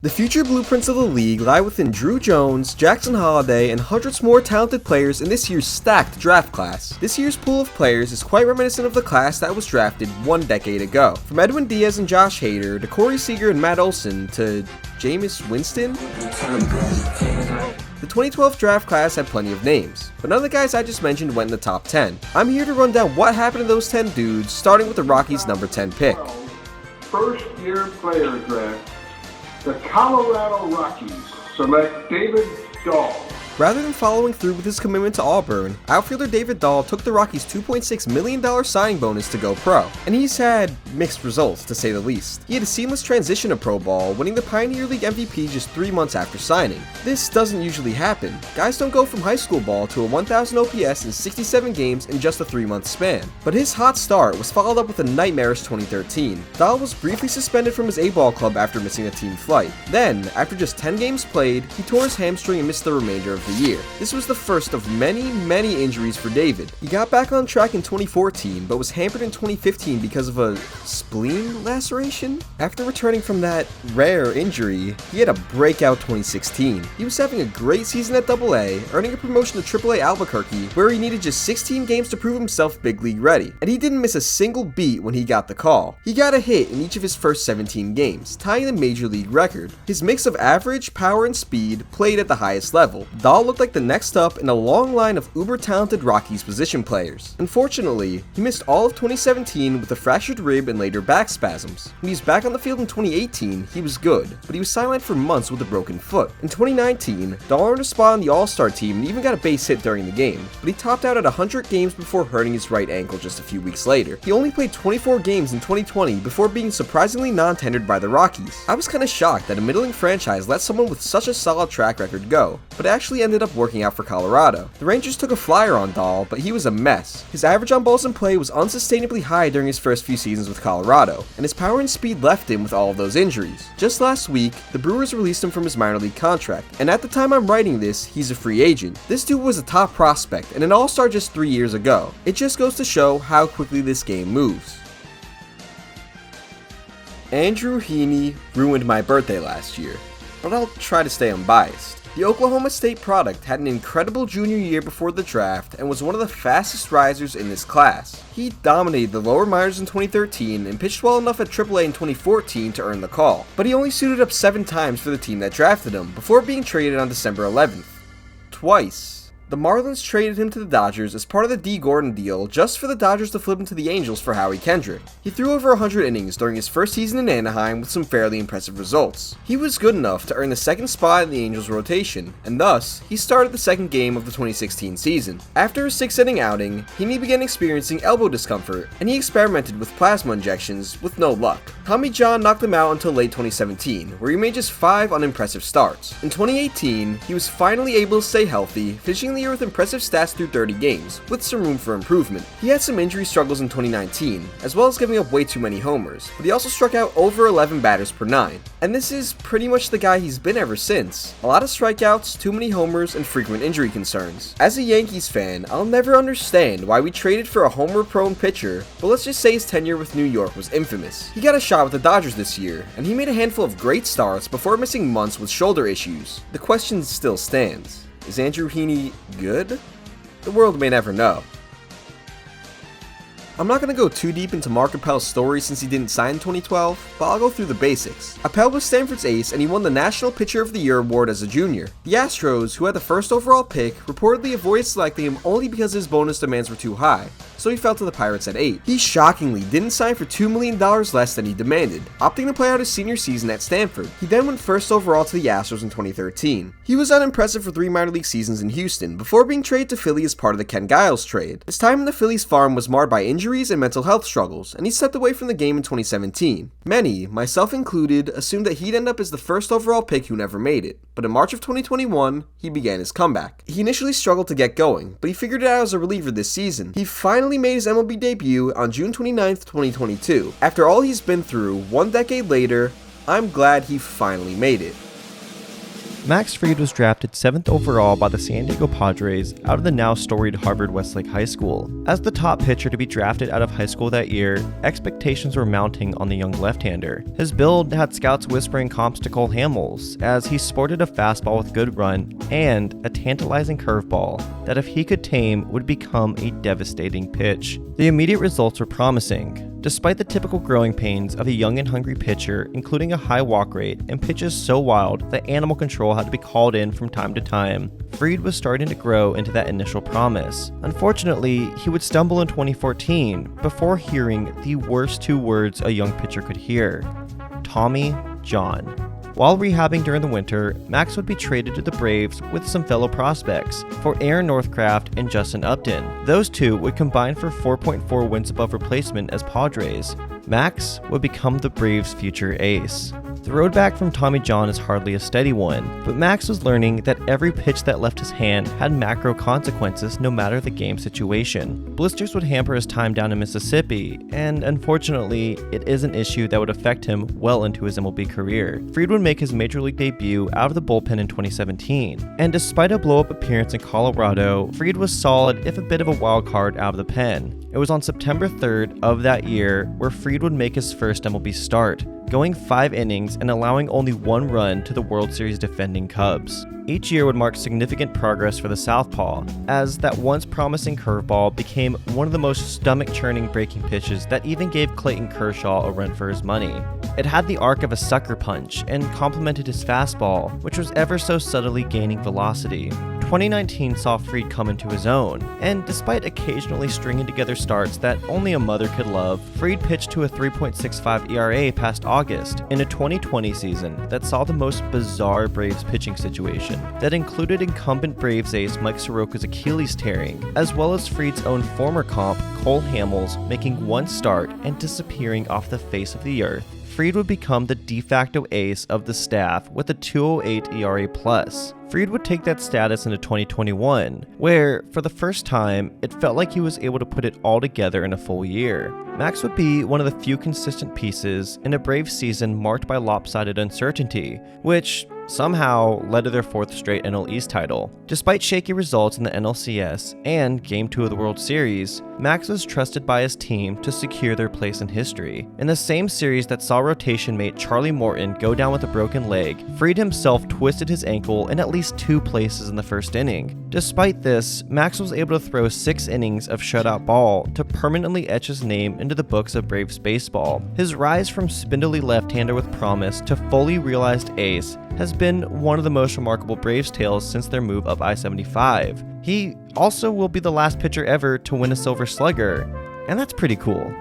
The future blueprints of the league lie within Drew Jones, Jackson Holliday, and hundreds more talented players in this year's stacked draft class. This year's pool of players is quite reminiscent of the class that was drafted 1 decade ago. From Edwin Diaz and Josh Hader, to Corey Seager and Matt Olson, to Jameis Winston. The 2012 draft class had plenty of names, but none of the guys I just mentioned went in the top 10. I'm here to run down what happened to those 10 dudes, starting with the Rockies' number 10 pick. First year player draft. The Colorado Rockies select David Dahl. Rather than following through with his commitment to Auburn, outfielder David Dahl took the Rockies' $2.6 million signing bonus to go pro, and he's had mixed results to say the least. He had a seamless transition to pro ball, winning the Pioneer League MVP just 3 months after signing. This doesn't usually happen. Guys don't go from high school ball to a 1,000 OPS in 67 games in just a 3-month span. But his hot start was followed up with a nightmarish 2013. Dahl was briefly suspended from his A-ball club after missing a team flight. Then, after just 10 games played, he tore his hamstring and missed the remainder of the year. This was the first of many injuries for David. He got back on track in 2014, but was hampered in 2015 because of a spleen laceration? After returning from that rare injury, he had a breakout 2016. He was having a great season at AA, earning a promotion to AAA Albuquerque, where he needed just 16 games to prove himself big league ready, and he didn't miss a single beat when he got the call. He got a hit in each of his first 17 games, tying the major league record. His mix of average, power, and speed played at the highest level. Dahl looked like the next up in a long line of uber-talented Rockies position players. Unfortunately, he missed all of 2017 with a fractured rib and later back spasms. When he was back on the field in 2018, he was good, but he was sidelined for months with a broken foot. In 2019, Dahl earned a spot on the All-Star team and even got a base hit during the game, but he topped out at 100 games before hurting his right ankle just a few weeks later. He only played 24 games in 2020 before being surprisingly non-tendered by the Rockies. I was kinda shocked that a middling franchise let someone with such a solid track record go, but it actually ended up working out for Colorado. The Rangers took a flyer on Dahl, but he was a mess. His average on balls in play was unsustainably high during his first few seasons with Colorado, and his power and speed left him with all of those injuries. Just last week, the Brewers released him from his minor league contract, and at the time I'm writing this, he's a free agent. This dude was a top prospect and an all-star just 3 years ago. It just goes to show how quickly this game moves. Andrew Heaney ruined my birthday last year, but I'll try to stay unbiased. The Oklahoma State product had an incredible junior year before the draft and was one of the fastest risers in this class. He dominated the lower minors in 2013 and pitched well enough at AAA in 2014 to earn the call, but he only suited up 7 times for the team that drafted him before being traded on December 11th. Twice. The Marlins traded him to the Dodgers as part of the D. Gordon deal just for the Dodgers to flip him to the Angels for Howie Kendrick. He threw over 100 innings during his first season in Anaheim with some fairly impressive results. He was good enough to earn the second spot in the Angels rotation, and thus, he started the second game of the 2016 season. After a 6-inning outing, Heaney began experiencing elbow discomfort, and he experimented with plasma injections with no luck. Tommy John knocked him out until late 2017, where he made just 5 unimpressive starts. In 2018, he was finally able to stay healthy, finishing the year with impressive stats through 30 games, with some room for improvement. He had some injury struggles in 2019, as well as giving up way too many homers, but he also struck out over 11 batters per 9. And this is pretty much the guy he's been ever since. A lot of strikeouts, too many homers, and frequent injury concerns. As a Yankees fan, I'll never understand why we traded for a homer-prone pitcher, but let's just say his tenure with New York was infamous. He got a shot with the Dodgers this year, and he made a handful of great starts before missing months with shoulder issues. The question still stands. Is Andrew Heaney good? The world may never know. I'm not going to go too deep into Mark Appel's story since he didn't sign in 2012, but I'll go through the basics. Appel was Stanford's ace and he won the National Pitcher of the Year award as a junior. The Astros, who had the first overall pick, reportedly avoided selecting him only because his bonus demands were too high, so he fell to the Pirates at 8. He shockingly didn't sign for $2 million less than he demanded, opting to play out his senior season at Stanford. He then went first overall to the Astros in 2013. He was unimpressive for 3 minor league seasons in Houston, before being traded to Philly as part of the Ken Giles trade. His time in the Phillies farm was marred by injuries and mental health struggles, and he stepped away from the game in 2017. Many, myself included, assumed that he'd end up as the first overall pick who never made it, but in March of 2021, he began his comeback. He initially struggled to get going, but he figured it out as a reliever this season. He finally made his MLB debut on June 29th, 2022. After all he's been through, 1 decade later, I'm glad he finally made it. Max Fried was drafted 7th overall by the San Diego Padres out of the now storied Harvard Westlake High School. As the top pitcher to be drafted out of high school that year, expectations were mounting on the young left-hander. His build had scouts whispering comps to Cole Hamels, as he sported a fastball with good run and a tantalizing curveball that, if he could tame, would become a devastating pitch. The immediate results were promising. Despite the typical growing pains of a young and hungry pitcher, including a high walk rate and pitches so wild that animal control had to be called in from time to time, Fried was starting to grow into that initial promise. Unfortunately, he would stumble in 2014 before hearing the worst 2 words a young pitcher could hear: Tommy John. While rehabbing during the winter, Max would be traded to the Braves with some fellow prospects for Aaron Northcraft and Justin Upton. Those two would combine for 4.4 wins above replacement as Padres. Max would become the Braves' future ace. The road back from Tommy John is hardly a steady one, but Max was learning that every pitch that left his hand had macro consequences no matter the game situation. Blisters would hamper his time down in Mississippi, and unfortunately, it is an issue that would affect him well into his MLB career. Fried would make his major league debut out of the bullpen in 2017, and despite a blow-up appearance in Colorado, Fried was solid if a bit of a wild card out of the pen. It was on September 3rd of that year where Fried would make his first MLB start, going 5 innings and allowing only 1 run to the World Series defending Cubs. Each year would mark significant progress for the southpaw, as that once promising curveball became one of the most stomach-churning breaking pitches that even gave Clayton Kershaw a run for his money. It had the arc of a sucker punch and complemented his fastball, which was ever so subtly gaining velocity. 2019 saw Fried come into his own, and despite occasionally stringing together starts that only a mother could love, Fried pitched to a 3.65 ERA past August in a 2020 season that saw the most bizarre Braves pitching situation that included incumbent Braves ace Mike Soroka's Achilles tearing, as well as Fried's own former comp Cole Hamels making 1 start and disappearing off the face of the earth. Fried would become the de facto ace of the staff with a 2.08 ERA+. Fried would take that status into 2021, where, for the first time, it felt like he was able to put it all together in a full year. Max would be one of the few consistent pieces in a Braves season marked by lopsided uncertainty, which somehow led to their 4th straight NL East title. Despite shaky results in the NLCS and Game 2 of the World Series, Max was trusted by his team to secure their place in history. In the same series that saw rotation mate Charlie Morton go down with a broken leg, Fried himself twisted his ankle in at least 2 places in the first inning. Despite this, Max was able to throw 6 innings of shutout ball to permanently etch his name into the books of Braves baseball. His rise from spindly left-hander with promise to fully realized ace has been one of the most remarkable Braves tales since their move up I-75. He also will be the last pitcher ever to win a Silver Slugger, and that's pretty cool.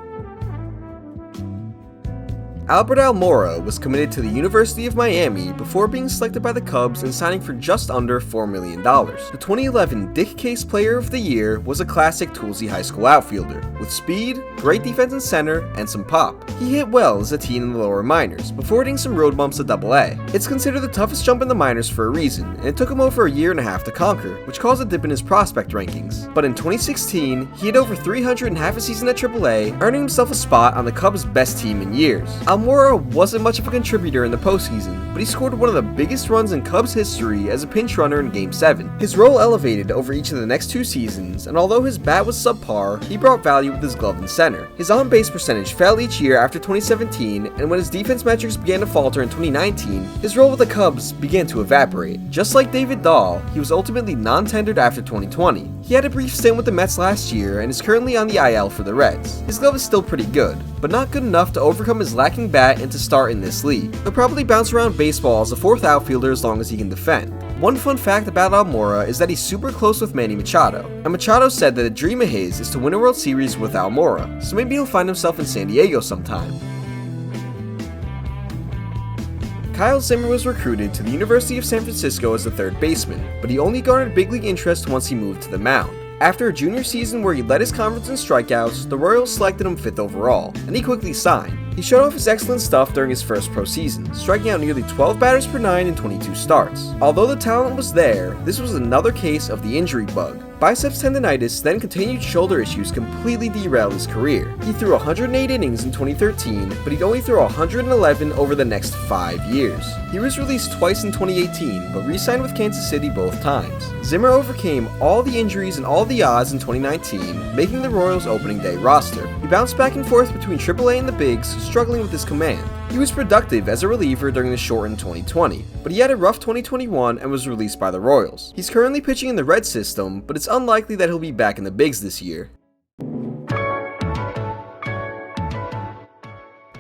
Albert Almora was committed to the University of Miami before being selected by the Cubs and signing for just under $4 million. The 2011 Dick Case Player of the Year was a classic Toolsy High School outfielder, with speed, great defense in center, and some pop. He hit well as a teen in the lower minors, before hitting some road bumps at AA. It's considered the toughest jump in the minors for a reason, and it took him over a year and a half to conquer, which caused a dip in his prospect rankings. But in 2016, he hit over 300 in half a season at AAA, earning himself a spot on the Cubs' best team in years. Almora wasn't much of a contributor in the postseason, but he scored one of the biggest runs in Cubs history as a pinch runner in Game 7. His role elevated over each of the next 2 seasons, and although his bat was subpar, he brought value with his glove in center. His on-base percentage fell each year after 2017, and when his defense metrics began to falter in 2019, his role with the Cubs began to evaporate. Just like David Dahl, he was ultimately non-tendered after 2020. He had a brief stint with the Mets last year and is currently on the IL for the Reds. His glove is still pretty good, but not good enough to overcome his lacking bat and to start in this league. He'll probably bounce around baseball as a 4th outfielder as long as he can defend. One fun fact about Almora is that he's super close with Manny Machado, and Machado said that a dream of his is to win a World Series with Almora, so maybe he'll find himself in San Diego sometime. Kyle Zimmer was recruited to the University of San Francisco as a 3rd baseman, but he only garnered big league interest once he moved to the mound. After a junior season where he led his conference in strikeouts, the Royals selected him 5th overall, and he quickly signed. He showed off his excellent stuff during his first pro season, striking out nearly 12 batters per 9 in 22 starts. Although the talent was there, this was another case of the injury bug. Biceps tendonitis, then continued shoulder issues completely derailed his career. He threw 108 innings in 2013, but he'd only throw 111 over the next 5 years. He was released twice in 2018, but re-signed with Kansas City both times. Zimmer overcame all the injuries and all the odds in 2019, making the Royals' opening day roster. He bounced back and forth between AAA and the bigs, struggling with his command. He was productive as a reliever during the shortened 2020, but he had a rough 2021 and was released by the Royals. He's currently pitching in the Red system, but it's unlikely that he'll be back in the bigs this year.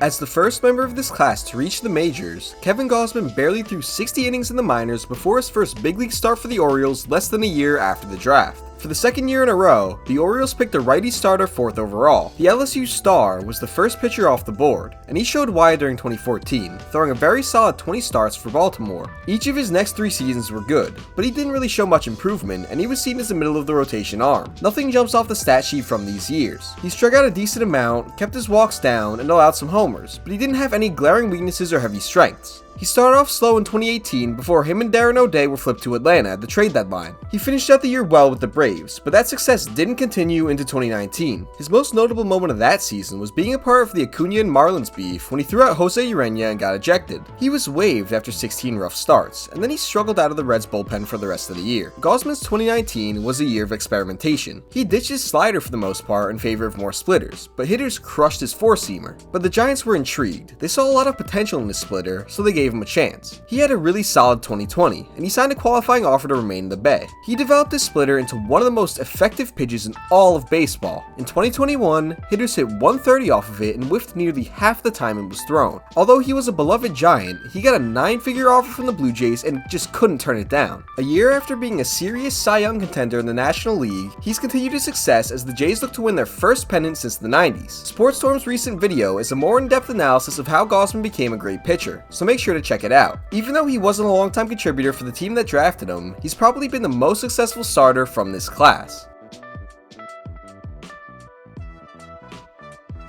As the first member of this class to reach the majors, Kevin Gausman barely threw 60 innings in the minors before his first big league start for the Orioles less than a year after the draft. For the second year in a row, the Orioles picked a righty starter 4th overall. The LSU star was the first pitcher off the board, and he showed why during 2014, throwing a very solid 20 starts for Baltimore. Each of his next 3 seasons were good, but he didn't really show much improvement, and he was seen as a middle-of-the-rotation arm. Nothing jumps off the stat sheet from these years. He struck out a decent amount, kept his walks down, and allowed some homers, but he didn't have any glaring weaknesses or heavy strengths. He started off slow in 2018 before him and Darren O'Day were flipped to Atlanta at the trade deadline. He finished out the year well with the Braves, but that success didn't continue into 2019. His most notable moment of that season was being a part of the Acuna and Marlins beef when he threw out Jose Urena and got ejected. He was waived after 16 rough starts, and then he struggled out of the Reds bullpen for the rest of the year. Gausman's 2019 was a year of experimentation. He ditched his slider for the most part in favor of more splitters, but hitters crushed his 4-seamer. But the Giants were intrigued. They saw a lot of potential in his splitter, so they gave him a chance. He had a really solid 2020, and he signed a qualifying offer to remain in the Bay. He developed his splitter into one of the most effective pitches in all of baseball. In 2021, hitters hit 130 off of it and whiffed nearly half the time it was thrown. Although he was a beloved Giant, he got a 9-figure offer from the Blue Jays and just couldn't turn it down. A year after being a serious Cy Young contender in the National League, he's continued his success as the Jays look to win their first pennant since the 90s. Sportstorm's recent video is a more in-depth analysis of how Gausman became a great pitcher, so make sure to check it out. Even though he wasn't a long-time contributor for the team that drafted him, he's probably been the most successful starter from this class.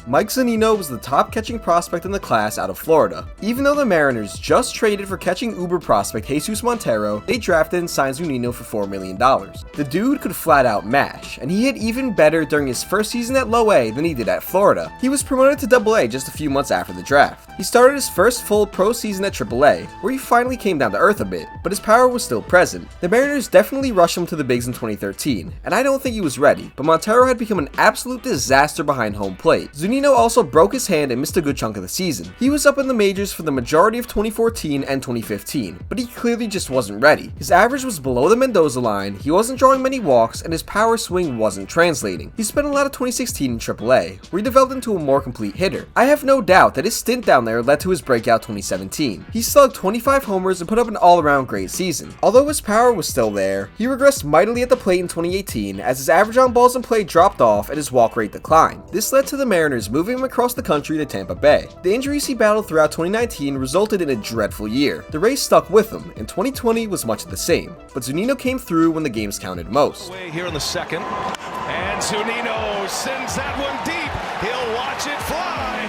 Mike Zunino was the top catching prospect in the class out of Florida. Even though the Mariners just traded for catching uber prospect Jesus Montero, they drafted and signed Zunino for $4 million. The dude could flat out mash, and he hit even better during his first season at Low A than he did at Florida. He was promoted to Double A just a few months after the draft. He started his first full pro season at Triple A, where he finally came down to earth a bit, but his power was still present. The Mariners definitely rushed him to the bigs in 2013, and I don't think he was ready, but Montero had become an absolute disaster behind home plate. Zunino also broke his hand and missed a good chunk of the season. He was up in the majors for the majority of 2014 and 2015, but he clearly just wasn't ready. His average was below the Mendoza line, he wasn't drawing many walks, and his power swing wasn't translating. He spent a lot of 2016 in AAA, where he developed into a more complete hitter. I have no doubt that his stint down there led to his breakout 2017. He slugged 25 homers and put up an all-around great season. Although his power was still there, he regressed mightily at the plate in 2018 as his average on balls in play dropped off and his walk rate declined. This led to the Mariners moving him across the country to Tampa Bay. The injuries he battled throughout 2019 resulted in a dreadful year. The Rays stuck with him, and 2020 was much the same, but Zunino came through when the games counted most. Here in the second, and Zunino sends that one deep. He'll watch it fly.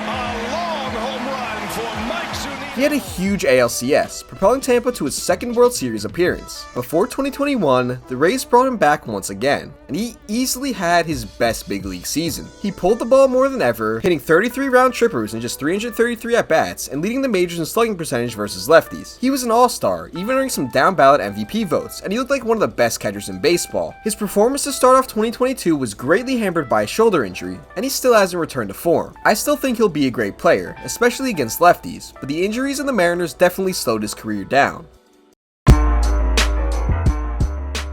A long home run for Mike Zunino. He had a huge ALCS, propelling Tampa to his second World Series appearance. Before 2021, the Rays brought him back once again, and he easily had his best big league season. He pulled the ball more than ever, hitting 33 round trippers in just 333 at-bats, and leading the majors in slugging percentage versus lefties. He was an all-star, even earning some down-ballot MVP votes, and he looked like one of the best catchers in baseball. His performance to start off 2022 was greatly hampered by a shoulder injury, and he still hasn't returned to form. I still think he'll be a great player, especially against lefties, but the injuries in the Mariners definitely slowed his career down.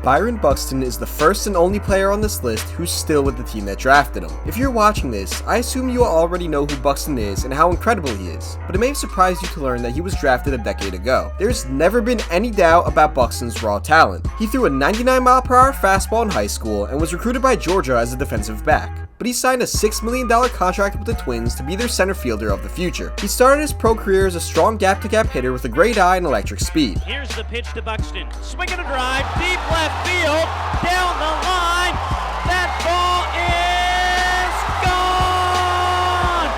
Byron Buxton is the first and only player on this list who's still with the team that drafted him. If you're watching this, I assume you already know who Buxton is and how incredible he is, but it may surprise you to learn that he was drafted a decade ago. There's never been any doubt about Buxton's raw talent. He threw a 99-mile-per-hour fastball in high school and was recruited by Georgia as a defensive back. But he signed a $6 million contract with the Twins to be their center fielder of the future. He started his pro career as a strong gap-to-gap hitter with a great eye and electric speed. Here's the pitch to Buxton. Swing and a drive, deep left field, down the line. That ball is gone!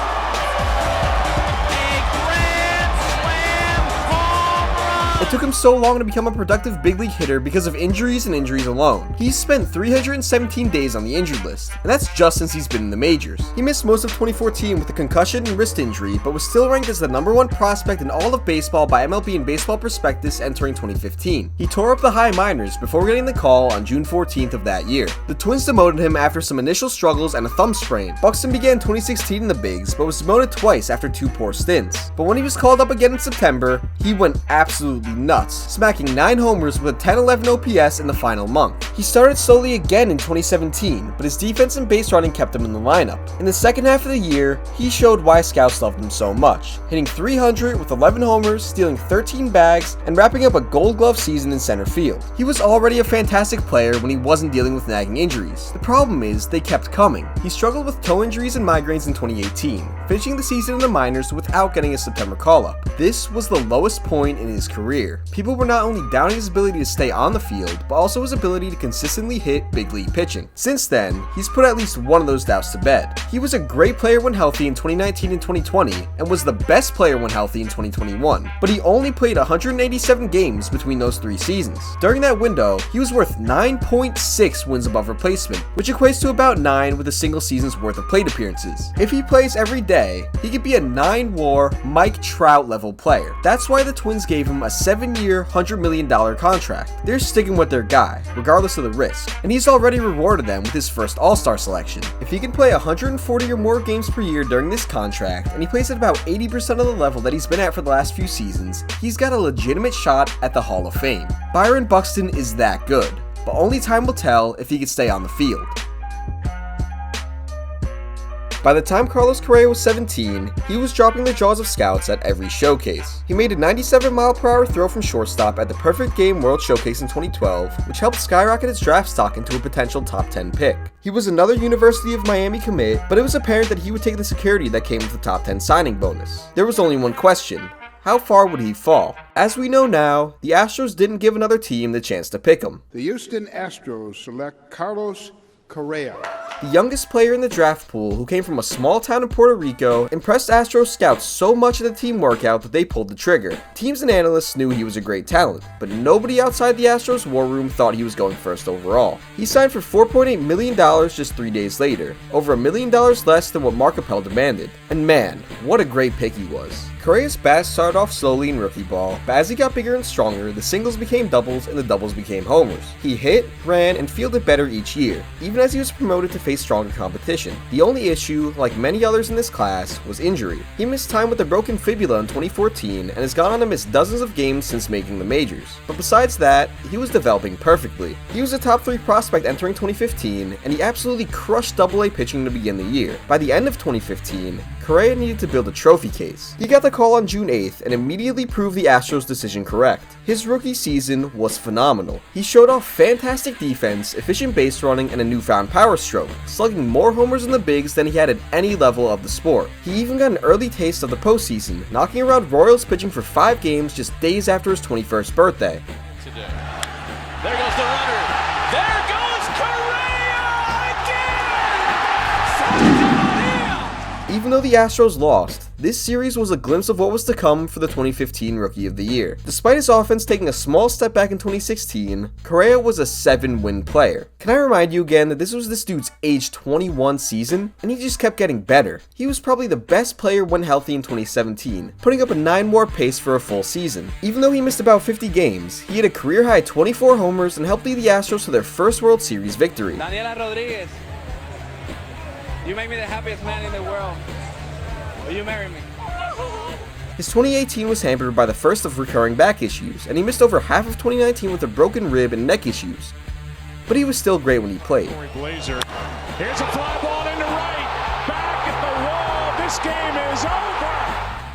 It took him so long to become a productive big league hitter because of injuries and injuries alone. He's spent 317 days on the injured list, and that's just since he's been in the majors. He missed most of 2014 with a concussion and wrist injury, but was still ranked as the #1 prospect in all of baseball by MLB and Baseball Prospectus entering 2015. He tore up the high minors before getting the call on June 14th of that year. The Twins demoted him after some initial struggles and a thumb sprain. Buxton began 2016 in the bigs, but was demoted twice after 2 poor stints. But when he was called up again in September, he went absolutely nuts, smacking 9 homers with a 10-11 OPS in the final month. He started slowly again in 2017, but his defense and base running kept him in the lineup. In the second half of the year, he showed why scouts loved him so much, hitting .300 with 11 homers, stealing 13 bags, and wrapping up a Gold Glove season in center field. He was already a fantastic player when he wasn't dealing with nagging injuries. The problem is, they kept coming. He struggled with toe injuries and migraines in 2018, finishing the season in the minors without getting a September call-up. This was the lowest point in his career. People were not only doubting his ability to stay on the field, but also his ability to consistently hit big league pitching. Since then, he's put at least one of those doubts to bed. He was a great player when healthy in 2019 and 2020, and was the best player when healthy in 2021, but he only played 187 games between those 3 seasons. During that window, he was worth 9.6 wins above replacement, which equates to about 9 with a single season's worth of plate appearances. If he plays every day, he could be a 9-WAR Mike Trout level player. That's why the Twins gave him a 7-year, $100 million contract. They're sticking with their guy, regardless of the risk, and he's already rewarded them with his first All-Star selection. If he can play 140 or more games per year during this contract, and he plays at about 80% of the level that he's been at for the last few seasons, he's got a legitimate shot at the Hall of Fame. Byron Buxton is that good, but only time will tell if he can stay on the field. By the time Carlos Correa was 17, he was dropping the jaws of scouts at every showcase. He made a 97-mile-per-hour throw from shortstop at the Perfect Game World Showcase in 2012, which helped skyrocket his draft stock into a potential top 10 pick. He was another University of Miami commit, but it was apparent that he would take the security that came with the top 10 signing bonus. There was only one question: how far would he fall? As we know now, the Astros didn't give another team the chance to pick him. The Houston Astros select Carlos Correa. The youngest player in the draft pool, who came from a small town in Puerto Rico, impressed Astros scouts so much at the team workout that they pulled the trigger. Teams and analysts knew he was a great talent, but nobody outside the Astros war room thought he was going first overall. He signed for $4.8 million just 3 days later, over $1 million less than what Mark Appel demanded. And man, what a great pick he was. Correa's bat started off slowly in rookie ball, but as he got bigger and stronger, the singles became doubles and the doubles became homers. He hit, ran, and fielded better each year, even as he was promoted to face stronger competition. The only issue, like many others in this class, was injury. He missed time with a broken fibula in 2014 and has gone on to miss dozens of games since making the majors. But besides that, he was developing perfectly. He was a top 3 prospect entering 2015, and he absolutely crushed AA pitching to begin the year. By the end of 2015, Correa needed to build a trophy case. He got the call on June 8th and immediately proved the Astros' decision correct. His rookie season was phenomenal. He showed off fantastic defense, efficient base running, and a newfound power stroke, slugging more homers in the bigs than he had at any level of the sport. He even got an early taste of the postseason, knocking around Royals pitching for 5 games just days after his 21st birthday. Today. There goes the runner. There goes Correa again! Even though the Astros lost, this series was a glimpse of what was to come for the 2015 Rookie of the Year. Despite his offense taking a small step back in 2016, Correa was a 7-win player. Can I remind you again that this was this dude's age 21 season, and he just kept getting better. He was probably the best player when healthy in 2017, putting up a 9-WAR pace for a full season. Even though he missed about 50 games, he had a career-high 24 homers and helped lead the Astros to their first World Series victory. Daniela Rodriguez, you make me the happiest man in the world. Will you marry me? His 2018 was hampered by the first of recurring back issues, and he missed over half of 2019 with a broken rib and neck issues. But he was still great when he played. Blazer. Here's a fly ball into right. Back at the wall. This game is over.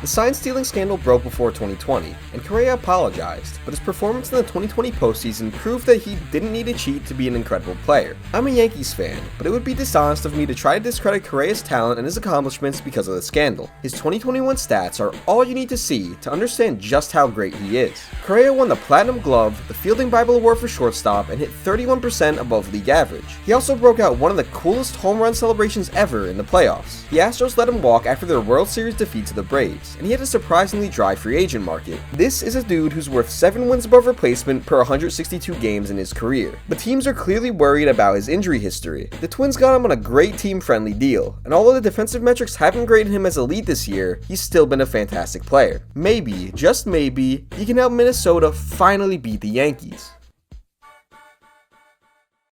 The sign-stealing scandal broke before 2020, and Correa apologized, but his performance in the 2020 postseason proved that he didn't need to cheat to be an incredible player. I'm a Yankees fan, but it would be dishonest of me to try to discredit Correa's talent and his accomplishments because of the scandal. His 2021 stats are all you need to see to understand just how great he is. Correa won the Platinum Glove, the Fielding Bible Award for shortstop, and hit 31% above league average. He also broke out one of the coolest home run celebrations ever in the playoffs. The Astros let him walk after their World Series defeat to the Braves. Yankees, and he had a surprisingly dry free agent market. This is a dude who's worth 7 wins above replacement per 162 games in his career, but teams are clearly worried about his injury history. The Twins got him on a great team-friendly deal, and although the defensive metrics haven't graded him as elite this year, he's still been a fantastic player. Maybe, just maybe, he can help Minnesota finally beat the Yankees.